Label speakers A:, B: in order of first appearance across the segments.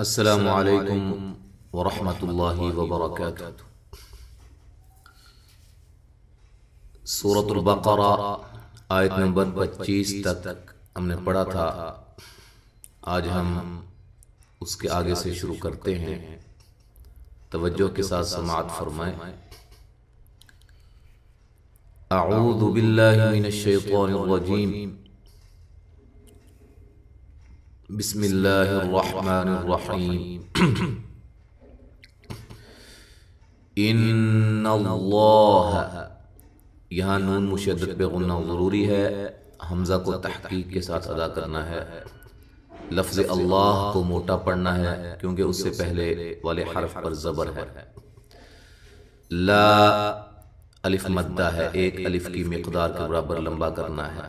A: السلام علیکم ورحمۃ اللہ وبرکاتہ۔ سورۃ البقرہ آیت نمبر 25 تک ہم نے پڑھا تھا۔ آج ہم اس کے آگے سے شروع کرتے ہیں، توجہ کے ساتھ سماعت فرمائیں۔ اعوذ باللہ من الشیطان الرجیم، بسم اللہ الرحمن الرحیم۔ ان اللہ، یہاں نون مشدد پہ غنہ ضروری ہے، حمزہ کو تحقیق کے ساتھ ادا کرنا ہے۔ لفظ اللہ کو موٹا پڑھنا ہے کیونکہ اس سے پہلے والے حرف پر زبر ہے۔ لا الف مدہ ہے، ایک الف کی مقدار کے برابر لمبا کرنا ہے۔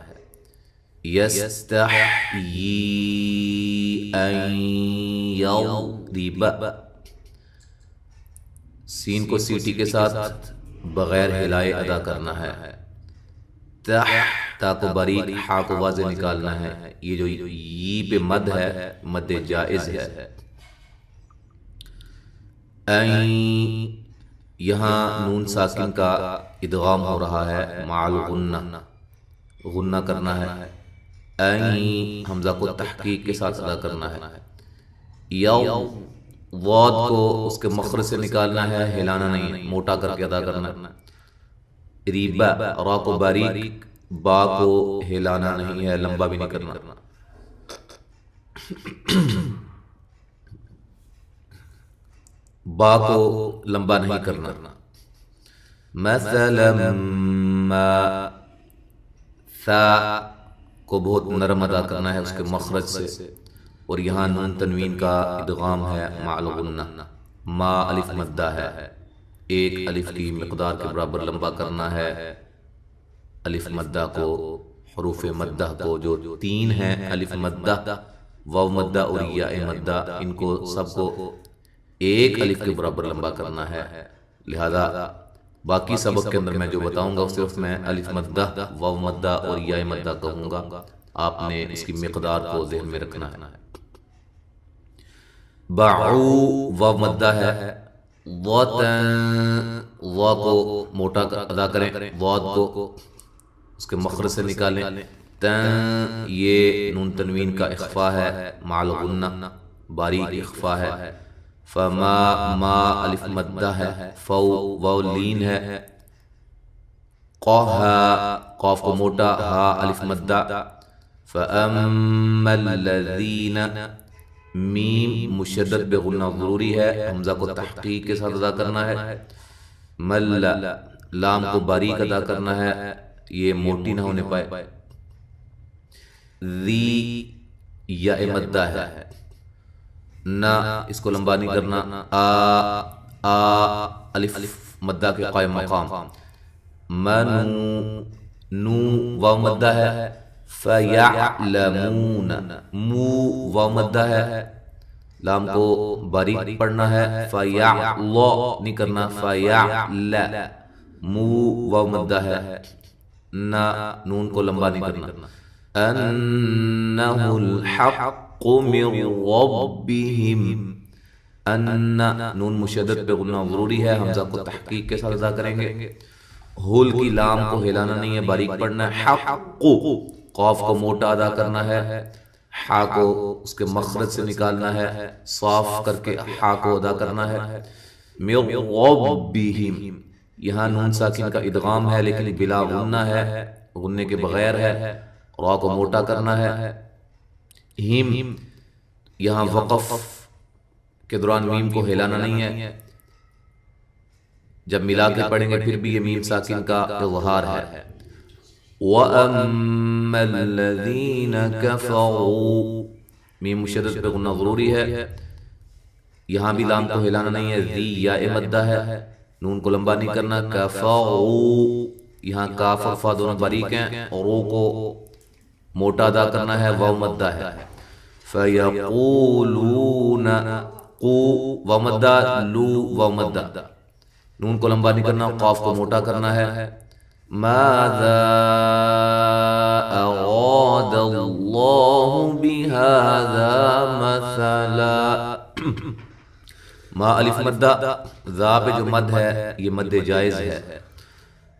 A: یستحیی ان یضرب، سین کو سیٹی کے ساتھ بغیر ہلائے ادا کرنا ہے۔ تا کو باریک، ہا کو واضح نکالنا ہے۔ یہ جو ی پہ مد ہے، مد جائز ہے۔ این، یہاں نون ساکن کا ادغام ہو رہا ہے مع الغنہ، غنہ کرنا ہے۔ این، حمزہ کو تحقیق کے ساتھ ادا کرنا ہے۔ یو، واد کو اس کے مخرج سے نکالنا ہے، ہلانا نہیں، موٹا کر کے ادا کرنا ہے۔ ریبا، را کو باریک، با کو ہلانا نہیں ہے، لمبا بھی نہیں کرنا۔ با کو لمبا نہیں کرنا۔ مثلا ما، ثا کو بہت نرم ادا کرنا ہے اس کے مخرج سے، اور یہاں نون تنوین کا ادغام ہے مع الغنہ۔ ما الف مدہ ہے، ایک الف کی مقدار کے برابر لمبا کرنا ہے۔ الف مدہ کو، حروف مدہ کو جو تین ہیں، الف مدہ، واو مدہ اور یا مدہ، ان کو سب کو ایک الف کے برابر لمبا کرنا ہے۔ لہذا باقی سبق کے اندر میں جو بتاؤں گا صرف میں الف مدہ، واو مدہ اور یا مدہ کہوں گا، آپ نے اس کی مقدار کو ذہن میں رکھنا ہے۔ باعو، واو مدہ ہے، وا کو موٹا ادا کریں، واد کو اس کے مخرج سے نکالیں۔ تن، یہ نون تنوین کا اخفا ہے مع الغنہ، باریک اخفا ہے۔ فما، ما الف مدہ ہے، فو واو لین ہے۔ قوہا، قاف کو موٹا، ہا الف مدہ۔ فاما الذین، میم مشدد بے غنہ ضروری ہے، حمزہ کو تحقیق کے ساتھ ادا کرنا ہے۔ مل، لام کو باریک ادا کرنا ہے، یہ موٹی نہ ہونے پائے۔ ذی، یا مدہ ہے، نہ اس کو لمبا نہیں کرنا۔ آ الف مدہ کے قائم مقام۔ منو، نو واو مدہ ہے۔ فیعلمون، مو واو مدہ ہے، لام کو باریک پڑھنا ہے، فیعلا نہیں کرنا، فیعل، مو واو مدہ ہے، نہ نون کو لمبا نہیں کرنا۔ انہ الحق من ربہم، ان نون مشدد پہ غنہ ضروری ہے، حمزہ کو تحقیق کے ساتھ ادا کریں گے۔ ہول کی لام کو ہلانا نہیں ہے، باریک پڑھنا ہے۔ حق، قاف کو موٹا ادا کرنا ہے، ہا کو اس کے مخرج سے نکالنا ہے، صاف کر کے ہا کو ادا کرنا ہے۔ من ربہم، یہاں نون ساکن کا ادغام ہے لیکن بلا غنہ ہے، غنہ کے بغیر ہے، را کو موٹا کرنا ہے۔ ہم، یہاں وقف کے دوران میم کو ہلانا نہیں ہے، جب ملا کے پڑھیں گے پھر بھی یہ میم ساکن کا اظہار ہے۔ وَأَمَّا الَّذِينَ كَفَرُوا، میم مشدد پہ غنہ ضروری ہے، یہاں بھی لام کو ہلانا نہیں ہے۔ ذی، یا مدہ ہے، نون کو لمبا نہیں کرنا۔ کفروا، یہاں کاف اور فا دونوں باریک ہیں، اور رو کو موٹا ادا کرنا ہے، واو مدہ ہے۔ فَيَقُولُونَ، قو واو مدہ، لو واو مدہ، نون کو لمبا نہیں کرنا، قاف کو موٹا کرنا ہے۔ ماذا اراد اللہ بہذا مثلا، ما الف مدہ، ذا پہ جو مد ہے یہ مد جائز ہے،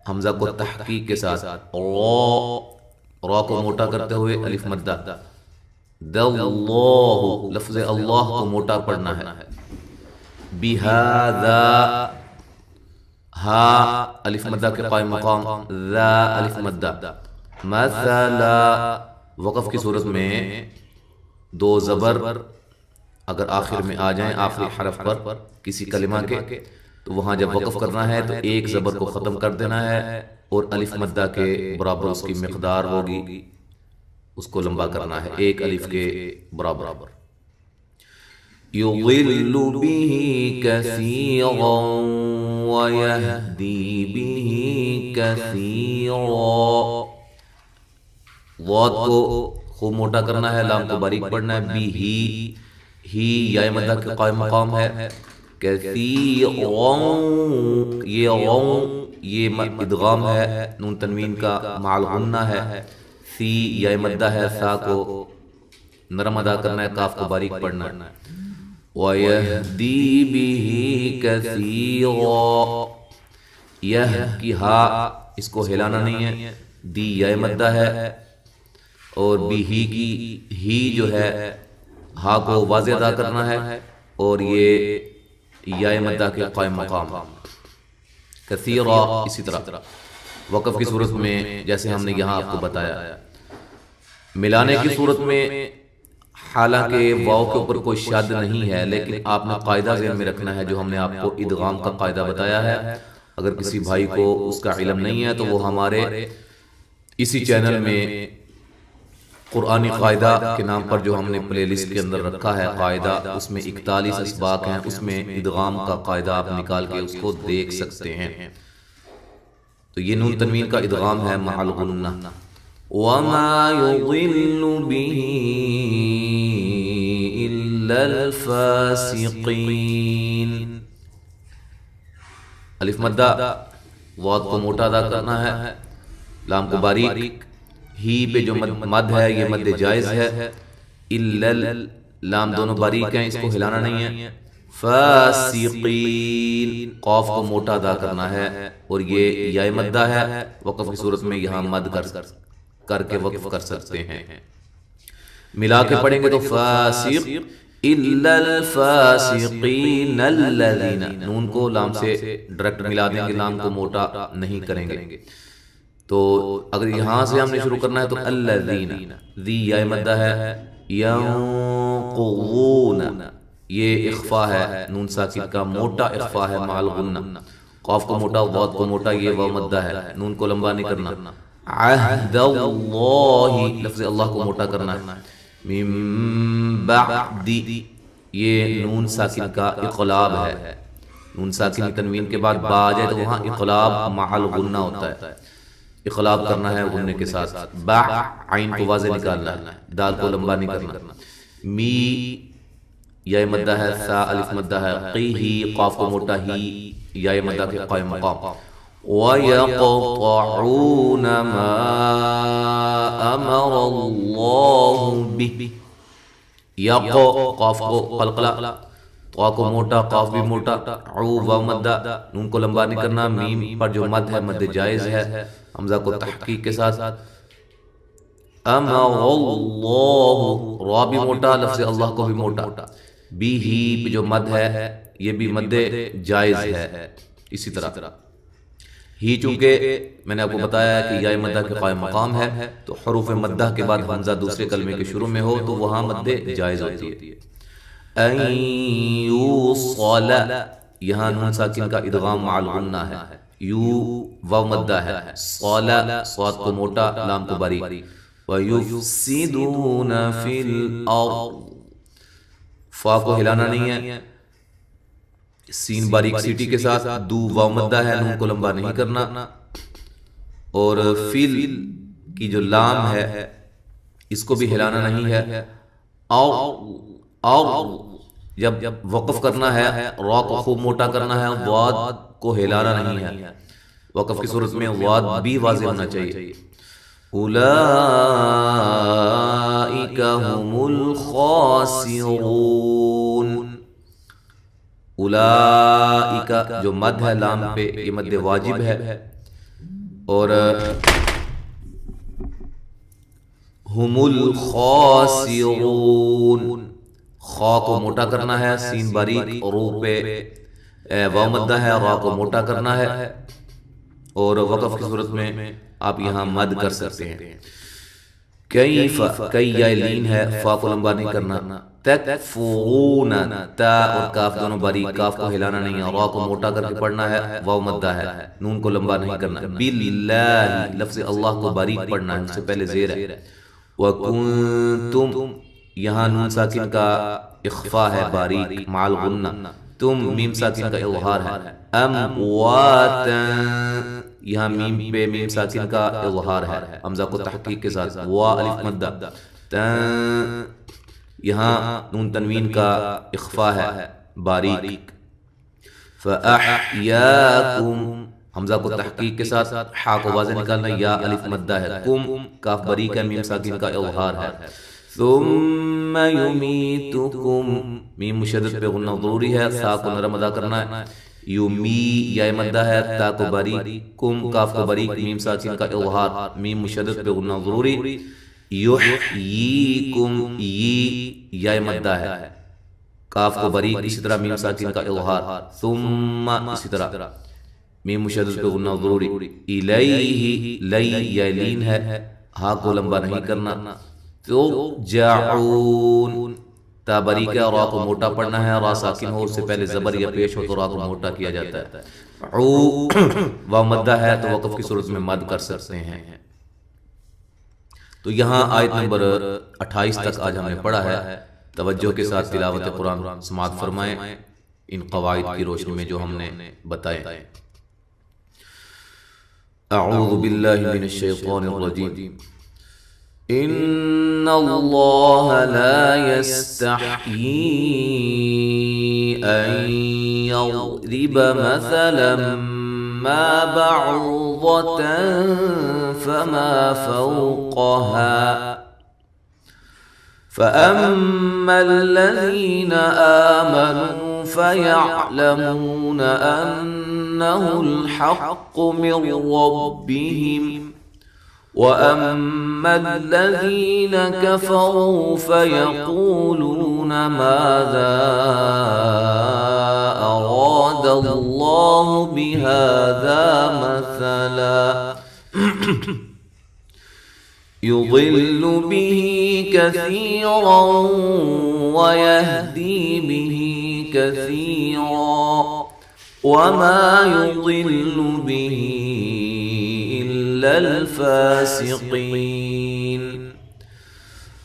A: حمزہ کو تحقیق کے ساتھ را کو موٹا کرتے ہوئے الف مدہ، داللہ لفظ اللہ کو موٹا پڑھنا ہے، بہذا ہا الف مدہ کے قائم مقام، ذا الف مدہ، مثلا وقف کی صورت میں دو زبر اگر آخر میں آ جائیں آخری حرف پر کسی کلمہ کے، تو وہاں جب وقف کرنا ہے تو ایک زبر کو ختم کر دینا ہے اور الف مدہ کے برابر اس کی مقدار ہوگی، اس کو لمبا کرنا ہے ایک الف کے برابر۔ یضل به کثیرا ویہدی به کثیرا، ضاد کو خوب موٹا کرنا ہے، لام کو باریک پڑھنا ہے، بھی ہی یا مدہ کے قائم مقام ہے، کثیرا یہ ادغام ہے، نون تنوین کا مع الغنہ ہے، سی یا مدہ ہے، سا کو نرم ادا کرنا ہے، کاف کو باریک پڑھنا ہے، وَيَهْدِي بِهِ كَثِيرًا، یہ کی ہا اس کو ہلانا نہیں ہے، دی یا مدہ ہے، اور بھی کی ہی جو ہے ہا کو واضح ادا کرنا ہے، اور یہ یا مدہ کے قائم مقام، کثیرا اسی طرح وقف کی صورت میں جیسے ہم نے یہاں آپ کو بتایا، ملانے کی صورت میں حالانکہ واو کے اوپر کوئی شد نہیں ہے، لیکن آپ نے قاعدہ ذہن میں رکھنا ہے جو ہم نے آپ کو ادغام کا قاعدہ بتایا ہے۔ اگر کسی بھائی کو اس کا علم نہیں ہے تو وہ ہمارے اسی چینل میں قرآنی قاعدہ کے نام پر جو ہم نے پلے لسٹ کے اندر رکھا ہے قاعدہ، اس میں 41 اسباق ہیں، اس میں ادغام کا قاعدہ آپ نکال کے اس کو دیکھ سکتے ہیں۔ تو یہ نون تنوین کا ادغام ہے مع الغنہ، وَمَا يُضِلُّ بِهِ إِلَّا الْفَاسِقِينَ، الف مدہ واو کو موٹا ادا کرنا ہے، لام کو باریک، ہی پہ جو مد ہے یہ مد جائز ہے، الا لام دونوں باریک ہیں اس کو ہلانا نہیں ہے، فاسقین قاف کو موٹا ادا کرنا ہے، اور یہ یا مدہ ہے، وقف کی صورت میں یہاں مد کر کے وقف کر سکتے ہیں، ملا کے پڑھیں گے تو فاسق الا الفاسقین الذین، نون کو لام سے ڈائریکٹ ملا دیں گے، لام کو موٹا نہیں کریں گے۔ تو اگر یہاں سے ہم نے شروع کرنا ہے تو الذین، ذی یا مدہ ہے، ینقضون یہ اخفا ہے، نون ساکن کا موٹا اخفا ہے مع الغنہ، قاف کو موٹا ضاد کو موٹا، یہ واو مدہ ہے، نون کو لمبا نہیں کرنا، عہد اللہ لفظ اللہ کو موٹا کرنا ہے، من بعد یہ نون ساکن کا اقلاب ہے، نون ساکن کی تنوین کے بعد با آ جائے تو وہاں اقلاب مع الغنہ ہوتا ہے، اقلاب کرنا ہے غننے کے ساتھ، با عین کو واضح نکالنا ہے، دال کو لمبا نہیں کرنا، می یا مدہ ہے، سا الف مدہ ہے، قی ہی قاف کو موٹا، ہی یا مدہ کے قائم مقام، وَيَقْطَعُونَ مَا أَمَرَ اللَّهُ بِهِ، یق قاف کو قلقلہ، طا کو موٹا، قاف بھی موٹا، عو واو مدہ، نون کو لمبا نہیں کرنا، میم پر جو مد ہے مد جائز ہے، حمزہ کو تحقیق کے ساتھ، امر اللہ را بھی موٹا، لفظ اللہ کو بھی موٹا، بھی ہی جو مد ہے یہ بھی مد جائز ہے، اسی طرح ہی چونکہ میں نے آپ کو بتایا ہے کہ یا مدہ کے قائم مقام ہے، تو حروف مدہ کے بعد حمزہ دوسرے کلمے کے شروع میں ہو تو وہاں مد جائز ہوتی ہے۔ ان یوصل یہاں نون ساکن کا ادغام مع الغنہ ہے، یو واو مدہ ہے، صال صاد کو موٹا، لام کو باریک، وَيُفْسِدُونَ فِي الْأَرْضِ فا کو ہلانا نہیں ہے، سین باریک سیٹی کے ساتھ، دو واو مدہ ہے، نون کو لمبا نہیں کرنا، اور فیل کی جو لام ہے اس کو بھی ہلانا نہیں ہے، اور جب وقف کرنا ہے را کو خوب موٹا کرنا ہے، ضاد کو ہلانا نہیں ہے، وقف کی صورت میں ضاد بھی واضح ہونا چاہیے، اولئک هم الخاسرون اولئک جو مد ہے لام پہ یہ مد واجب ہے، اور ہم الخاسرون خا کو موٹا کرنا ہے، سین باریک، رو پہ واو مدہ ہے، را کو موٹا کرنا ہے، اور وقف کی صورت میں آپ یہاں مد کر سکتے ہیں۔ کیف کئی یا لین ہے، فا کو لمبا نہیں کرنا، تکفرون تا اور کاف دونوں باریک، کاف کو ہلانا نہیں ہے، را کو موٹا کر کے پڑھنا ہے، واو مدہ ہے، نون کو لمبا نہیں کرنا، باللہ لفظ اللہ کو باریک پڑھنا ہے، اس سے پہلے زیر ہے، وکنتم یہاں نون ساکن کا اخفا ہے باریک مع الغنہ، تم میم ساکن کا اظہار ہے، امواتا یہاں میم پہ میم ساکن کا اظہار ہے حمزہ کو تحقیق کے ساتھ، وا الف مدہ، یہاں نون تنوین کا اخفا ہے باریک، فاحیاکم حمزہ کو تحقیق کے ساتھ، حا کو واضح نکالنا، یا الف مدہ ہے، کم کاف باریک ہے، میم ساکن کا اظہار ہے، ثم یمیتکم میم مشدد پہ غنہ ضروری ہے، سا کو نرم ادا کرنا ہے، یومی یا مدہ ہے، تا کو باریک، کم کاف کو باریک، میم ساکن کا اظہار، میم مشدد پہ غنہ ضروری، یحییکم ی یا مدہ ہے، کاف کو باریک، اسی طرح میم ساکن کا اظہار، ثم اسی طرح میم مشدد پہ غنہ ضروری، الیہ لی یا لین ہے، ہا کو لمبا نہیں کرنا، ترجعون تا باریک ہے، را کو موٹا پڑھنا ہے، را ساکن ہو اس سے پہلے زبر یا پیش ہو تو را کو موٹا کیا جاتا ہے، عو واو مدہ ہے تو وقف کی صورت میں مد کر سکتے ہیں۔ تو یہاں آیت نمبر 28 تک آج ہم نے پڑھا ہے، توجہ کے ساتھ تلاوت قرآن سماعت فرمائیں ان قواعد کی روشنی میں جو ہم نے بتائے۔ اعوذ باللہ من الشیطان الرجیم، ان اللہ لا یستحیی ان یضرب مثلا ما بعوضة فما فوقها فأما الذين آمنوا فيعلمون أنه الحق من ربهم وأما الذين كفروا فيقولون ماذا أراد الله بهذا مثلا يضل به كثيرا ويهدي به كثيرا وما يضل به إلا الفاسقين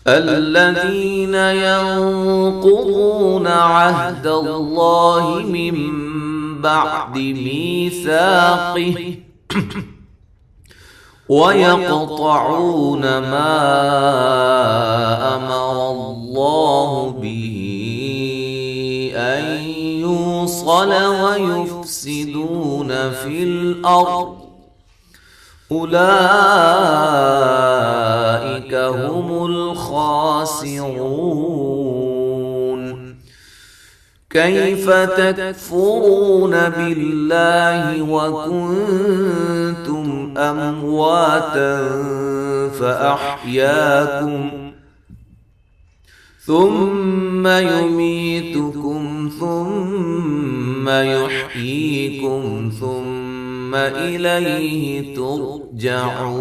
A: الذين ينقضون عهد الله من بعد ميثاقه ويقطعون ما أمر الله به أن يوصل ويفسدون في الأرض أولئك هم الخاسرون كيف تكفرون بالله وكنتم أمواتا فأحياكم ثم يميتكم ثم يحييكم ثم إليه ترجعون۔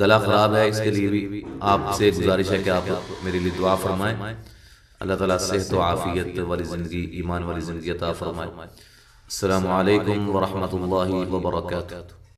A: گلا خراب ہے، اس کے لیے بھی آپ سے گزارش ہے کہ آپ میرے لیے دعا فرمائیں، اللہ تعالیٰ صحت و عافیت والی زندگی، ایمان والی زندگی عطا فرمائے۔ السلام علیکم ورحمۃ اللہ وبرکاتہ۔